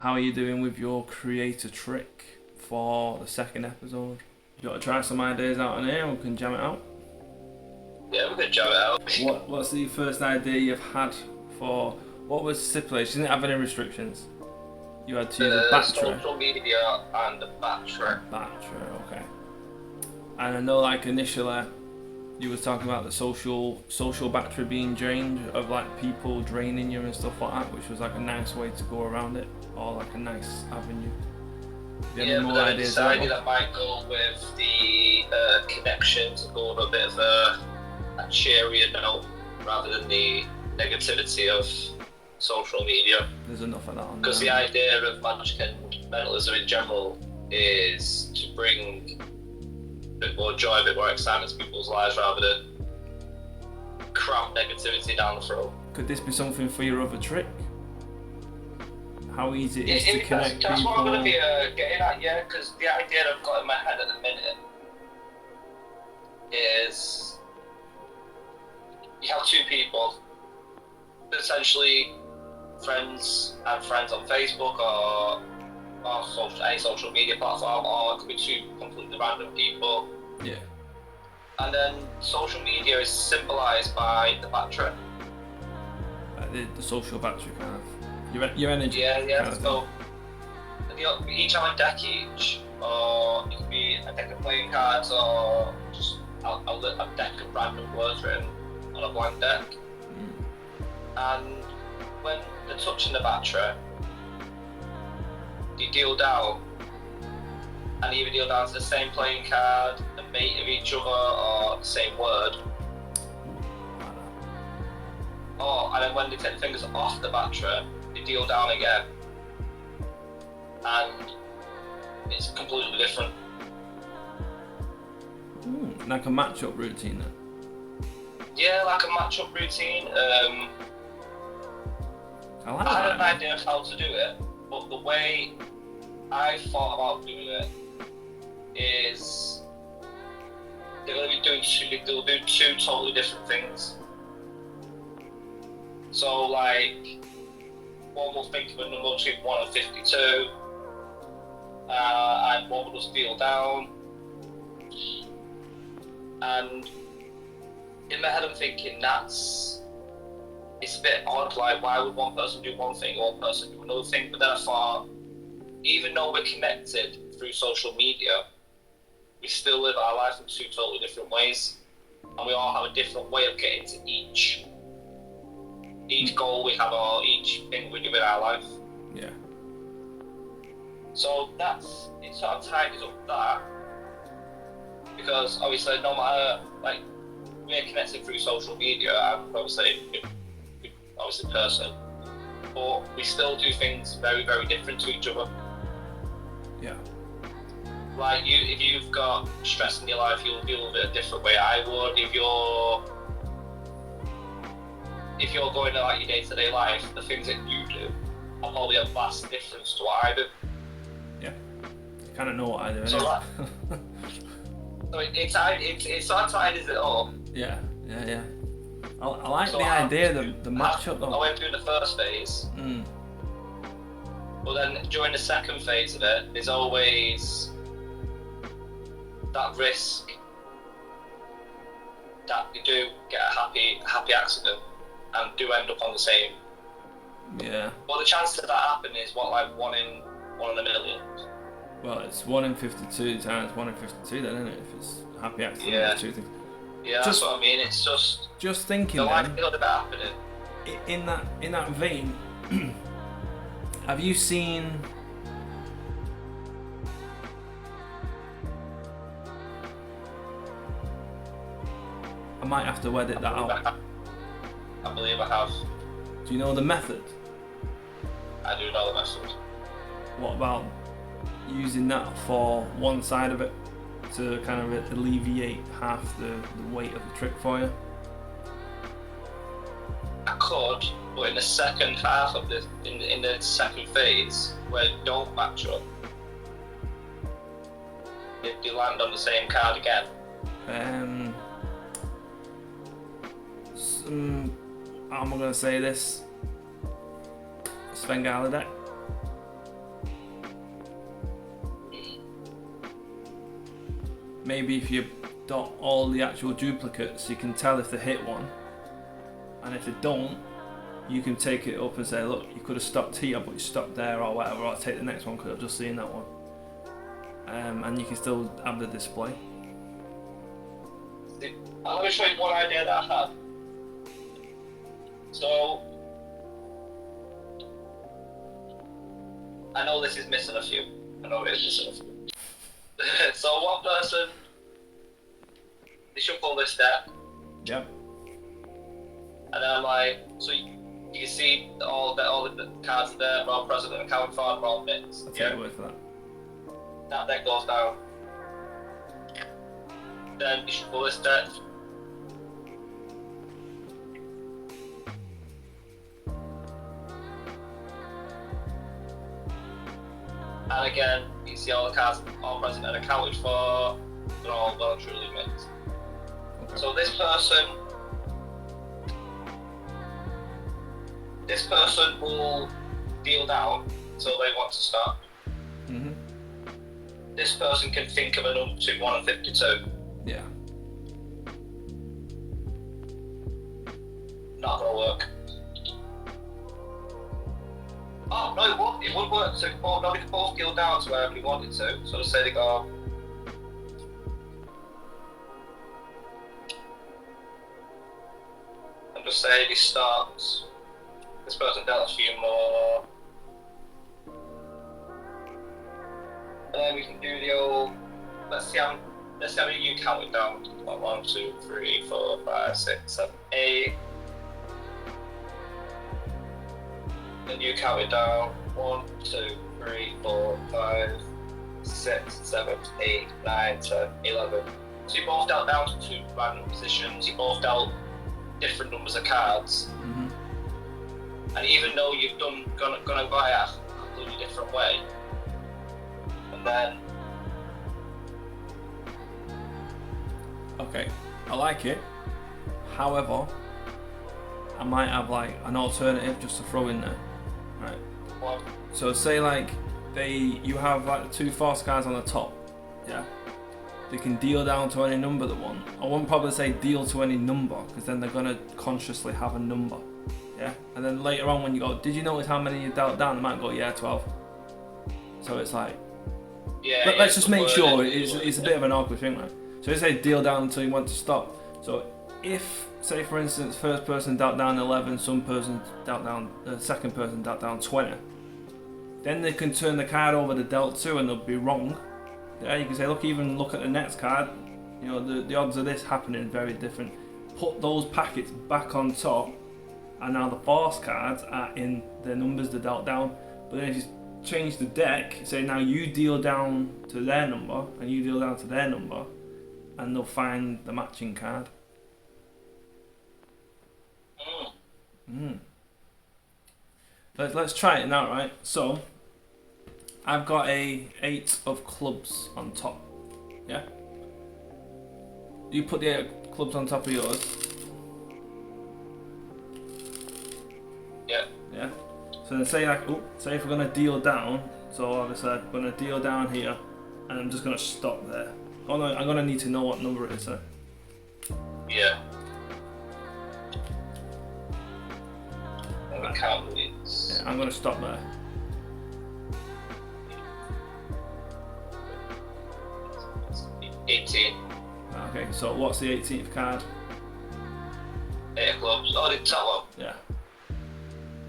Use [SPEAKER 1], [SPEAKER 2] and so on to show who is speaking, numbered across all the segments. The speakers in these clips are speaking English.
[SPEAKER 1] How are you doing with your creator trick for the second episode? You got to try some ideas out in here, we can jam it out.
[SPEAKER 2] Yeah, we could jam it out.
[SPEAKER 1] What's the first idea you've had for, what was stipulation? You didn't have any restrictions? You had to use a battery.
[SPEAKER 2] Social media and a battery.
[SPEAKER 1] Battery, okay. And I know like initially you were talking about the social battery being drained, of like people draining you and stuff like that, which was like a nice way to go around it, or like a nice avenue.
[SPEAKER 2] Yeah, but then I decided I might go with the connections and go with a bit of a cheerier note rather than the negativity of social media.
[SPEAKER 1] There's enough of that on there.
[SPEAKER 2] Because the idea of magic and mentalism in general is to bring a bit more joy, a bit more excitement to people's lives rather than cram negativity down the throat.
[SPEAKER 1] Could this be something for your other trick? How easy it is to connect people?
[SPEAKER 2] That's what I'm going to be getting at, yeah, because the idea I've got in my head at the minute is you have two people, essentially friends and friends on Facebook or any social media platform, or it could be two completely random people.
[SPEAKER 1] Yeah.
[SPEAKER 2] And then social media is symbolised by the battery.
[SPEAKER 1] The social battery kind of. Your energy.
[SPEAKER 2] Yeah. So each have a deck each, or it could be a deck of playing cards, or just a deck of random words written on a blank deck. And when they're touching the battery, you deal down, and either deal down to the same playing card, a mate of each other, or the same word. And then when they take the fingers off the battery, they deal down again, and it's completely different.
[SPEAKER 1] Like a match-up routine then?
[SPEAKER 2] Yeah, like a match-up routine. I had an idea of how to do it, but the way I thought about doing it is they'll do two totally different things. So like, one will think of a number between 1 and 52, and one will just deal down. And in my head I'm thinking it's a bit odd, like why would one person do one thing, one person do another thing? But then I thought, even though we're connected through social media, we still live our life in two totally different ways, and we all have a different way of getting to each goal we have, or each thing we do in our life.
[SPEAKER 1] Yeah.
[SPEAKER 2] So it sort of tidies up that, because obviously no matter, like, we're connected through social media, and obviously person, but we still do things very, very different to each other.
[SPEAKER 1] Yeah.
[SPEAKER 2] Like if you've got stress in your life, you'll deal with it a different way I would. If you're going to like your day-to-day life, the things that you do are probably a vast difference to what I do.
[SPEAKER 1] Yeah. You kind of know what I do.
[SPEAKER 2] So it sort of tidies it up.
[SPEAKER 1] Yeah. I like the idea, the match-up though.
[SPEAKER 2] I went through the first phase. But then during the second phase of it, there's always that risk that you do get a happy accident and do end up on the same.
[SPEAKER 1] Yeah.
[SPEAKER 2] Well, the chance of that happening is like 1 in a million.
[SPEAKER 1] Well, it's 1 in 52 times 1 in 52 then, isn't it? If it's a happy accident,
[SPEAKER 2] yeah.
[SPEAKER 1] Two things.
[SPEAKER 2] Yeah, that's what I mean. It's
[SPEAKER 1] just thinking.
[SPEAKER 2] The likelihood of it happening.
[SPEAKER 1] In that vein, have you seen? I might have to edit that out.
[SPEAKER 2] I believe I have.
[SPEAKER 1] Do you know the method?
[SPEAKER 2] I do know the method.
[SPEAKER 1] What about using that for one side of it to kind of alleviate half the weight of the trick for you?
[SPEAKER 2] I could, but in the second half of in the second phase, where you don't match up, if you land on the same card again.
[SPEAKER 1] I'm gonna say this. Sven deck. maybe if you dot all the actual duplicates, you can tell if they hit one, and if they don't, you can take it up and say, look, you could have stopped here, but you stopped there, or whatever, or take the next one because I've just seen that one. And you can still have the display.
[SPEAKER 2] Let me show you one idea that I had. So, I know this is missing a few. I know it is missing a few. So one person, they shuffle this deck.
[SPEAKER 1] Yep.
[SPEAKER 2] And then I'm like, so you can see all the cards are there, they're all present and accounted for, they're all mixed.
[SPEAKER 1] I'll take your word for that.
[SPEAKER 2] That deck goes down. Then you shuffle this deck. And again, you see all the cards all present and accounted for, they're all well and truly mixed.
[SPEAKER 1] Okay.
[SPEAKER 2] So this person will deal down until they want to start.
[SPEAKER 1] Mhm.
[SPEAKER 2] This person can think of a number between 1 and 52.
[SPEAKER 1] Yeah.
[SPEAKER 2] Not gonna work. Oh no, it would. It would work. So they could both deal down to wherever they wanted to. So let's say they go. And just say he starts. This person dealt a few more. And then we can do the old. Let's see how you count it down. 1, 2, 3, 4, 5, 6, 7, 8. And you count it down. 1, 2, 3, 4, 5, 6, 7, 8, 9, 10, 11. So you both dealt down to 2 random positions. You both dealt different numbers of cards.
[SPEAKER 1] Mhm.
[SPEAKER 2] And even though you've gonna buy a completely different way, and then
[SPEAKER 1] Okay, I like it. However, I might have like an alternative just to throw in there. Right.
[SPEAKER 2] what?
[SPEAKER 1] So say like you have like the 2 force cards on the top. Yeah. They can deal down to any number they want. I wouldn't probably say deal to any number because then they're gonna consciously have a number. Yeah. And then later on when you go, did you notice how many you dealt down? They might go, yeah, 12. So it's like,
[SPEAKER 2] Yeah.
[SPEAKER 1] let's just make sure it's a bit of an awkward thing, right? So you say deal down until you want to stop. So if, say for instance, first person dealt down 11, second person dealt down 20, then they can turn the card over to dealt 2 and they'll be wrong. Yeah, you can say, look at the next card. You know, the odds of this happening very different. Put those packets back on top, and now the force cards are in the numbers they dealt down. But then if you change the deck, say now you deal down to their number and you deal down to their number, and they'll find the matching card. Let's try it now, right? So I've got a 8 of clubs on top. Yeah. You put the 8 of clubs on top of yours.
[SPEAKER 2] Yeah.
[SPEAKER 1] Yeah. So then say if we're gonna deal down. So obviously I'm gonna deal down here, and I'm just gonna stop there. Oh no, I'm gonna need to know what number it is.
[SPEAKER 2] Yeah. And the count is.
[SPEAKER 1] Yeah, I'm gonna stop there.
[SPEAKER 2] $18.
[SPEAKER 1] Okay, so what's the 18th card?
[SPEAKER 2] 8 of clubs. Oh, the top one.
[SPEAKER 1] Yeah.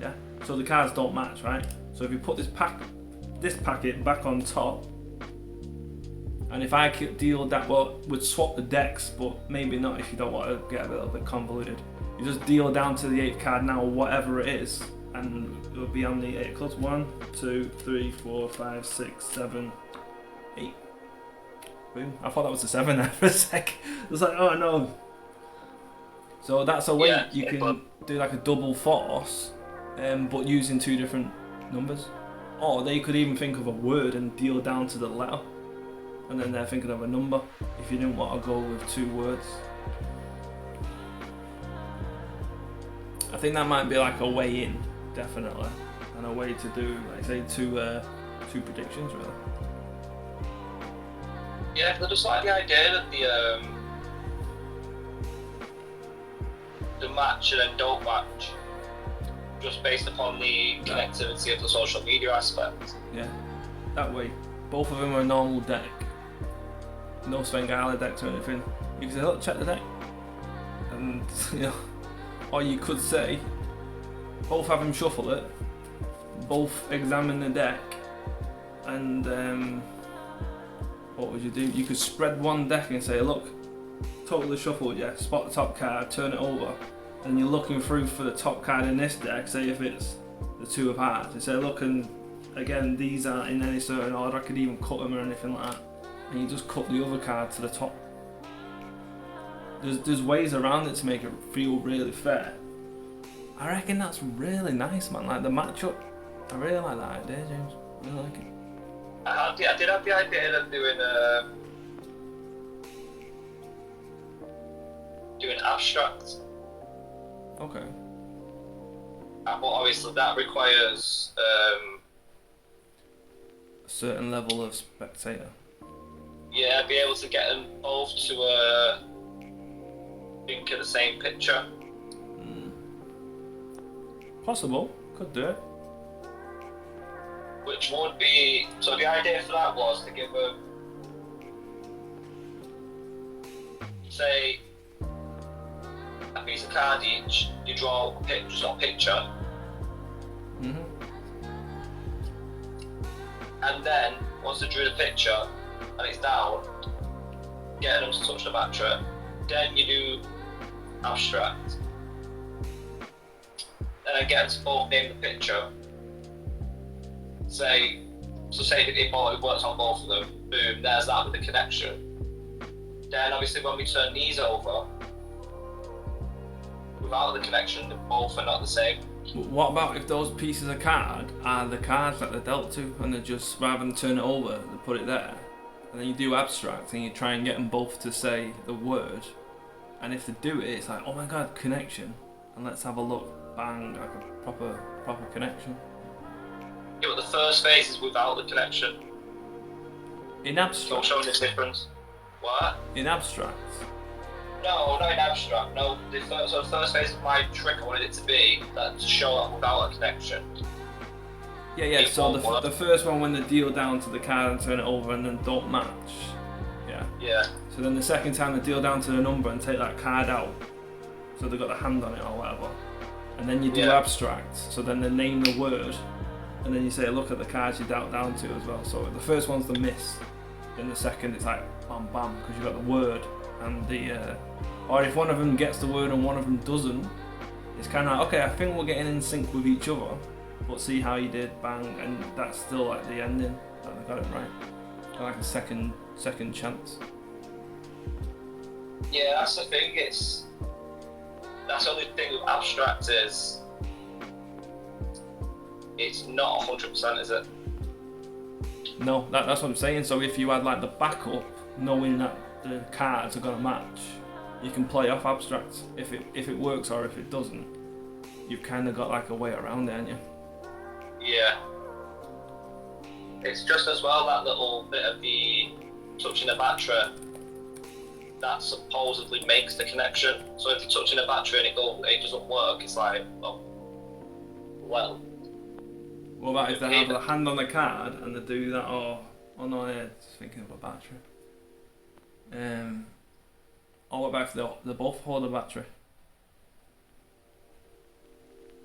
[SPEAKER 1] Yeah. So the cards don't match, right? So if you put this packet back on top, and if I could deal that, well, would swap the decks, but maybe not if you don't want to get a little bit convoluted. You just deal down to the 8th card now, whatever it is, and it'll be on the 8 of clubs. 1, 2, 3, 4, 5, 6, 7, 8. Boom. I thought that was a 7 there for a sec. I was like, oh no. So that's a way you can do like a double force, but using 2 different numbers. Or they could even think of a word and deal down to the letter, and then they're thinking of a number if you didn't want to go with 2 words. I think that might be like a way in, definitely, and a way to do, like say, two predictions really.
[SPEAKER 2] Yeah, I just like the idea that the match and then don't match, just based upon the connectivity of the social media aspect.
[SPEAKER 1] Yeah, that way, both of them are a normal deck. No Svengala decks or anything. You can say, look, check the deck. And, you know, or you could say, both have them shuffle it, both examine the deck, and what would you do? You could spread one deck and say, look, totally shuffled, yeah, spot the top card, turn it over, and you're looking through for the top card in this deck, say if it's the two of hearts, you say, look, and again, these aren't in any certain order, I could even cut them or anything like that, and you just cut the other card to the top. There's ways around it to make it feel really fair. I reckon that's really nice, man, like the matchup. I really like that idea, James. I really like it.
[SPEAKER 2] I did have the idea of doing abstract.
[SPEAKER 1] Okay.
[SPEAKER 2] But obviously that requires
[SPEAKER 1] A certain level of spectator.
[SPEAKER 2] yeah, be able to get them both to think of the same picture.
[SPEAKER 1] Possible. Could do it.
[SPEAKER 2] Which would be, so the idea for that was to give them, say, a piece of card each, you draw a picture, and then once they drew the picture and it's down, getting them to touch the battery, then you do abstract, and then get them to both name the picture. Say if it works on both of them, boom, there's that with the connection. Then obviously when we turn these over, without the connection, they both are not the same.
[SPEAKER 1] But what about if those pieces of card are the cards that they're dealt to, and they're just, rather than turn it over, they put it there, and then you do abstract and you try and get them both to say the word, and if they do it, it's like, oh my god, connection, and let's have a look, bang, like a proper connection.
[SPEAKER 2] Yeah, but the first phase is without the connection.
[SPEAKER 1] In abstract?
[SPEAKER 2] So showing the difference. What?
[SPEAKER 1] In abstract?
[SPEAKER 2] No, not in abstract. No, the first phase of my trick, I wanted it to be that to show up without a connection.
[SPEAKER 1] Yeah, so the first one when they deal down to the card and turn it over and then don't match. Yeah.
[SPEAKER 2] Yeah.
[SPEAKER 1] So then the second time they deal down to the number and take that card out, so they've got the hand on it or whatever. And then you do abstract, so then they name the word, and then you say, look at the cards you dealt down to as well. So the first one's the miss, then the second it's like bam bam, because you've got the word and the, or if one of them gets the word and one of them doesn't, it's kind of like, okay, I think we're getting in sync with each other, but see how you did, bang, and that's still like the ending, like they got it right. Like a second chance.
[SPEAKER 2] Yeah, that's the thing, that's the only thing with abstract is, it's not 100%, is it?
[SPEAKER 1] No, that's what I'm saying. So if you had like the backup, knowing that the cards are gonna match, you can play off abstract. If it works or if it doesn't, you've kind of got like a way around it, haven't you?
[SPEAKER 2] Yeah. It's just as well that little bit of the touching the battery that supposedly makes the connection. So if you're touching a battery and it doesn't work, it's like, well.
[SPEAKER 1] What about if they have a hand on the card and they do that, or no, yeah, just thinking of a battery. Or what about if they both hold a battery?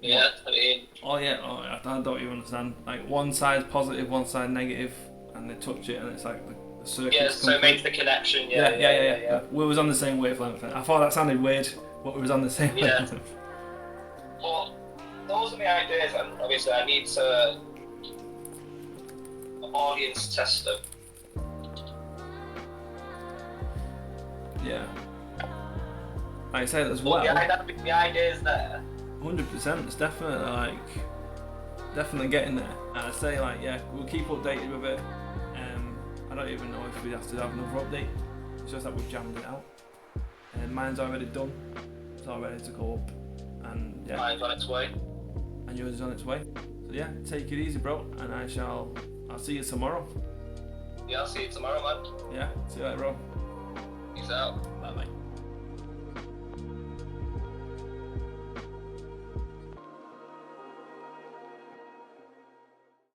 [SPEAKER 2] Yeah, I mean.
[SPEAKER 1] I don't even understand. Like one side's positive, one side negative, and they touch it, and it's like the circuit.
[SPEAKER 2] Yeah, so it makes the connection. Yeah.
[SPEAKER 1] We was on the same wavelength. I thought that sounded weird, but we was on the same wavelength.
[SPEAKER 2] Well, those are my ideas, and obviously I need to audience test them.
[SPEAKER 1] Yeah. Like I said as well.
[SPEAKER 2] The idea is there.
[SPEAKER 1] 100%. It's definitely definitely getting there. And I say we'll keep updated with it. I don't even know if we have to have another update. It's just that we've jammed it out. And mine's already done. It's all ready to go up. And yeah.
[SPEAKER 2] Mine's on its way.
[SPEAKER 1] And yours is on its way. So yeah, take it easy, bro. And I'll see you tomorrow.
[SPEAKER 2] Yeah, I'll see you tomorrow, man.
[SPEAKER 1] Yeah, see you later, bro.
[SPEAKER 2] Peace out.
[SPEAKER 1] Bye bye.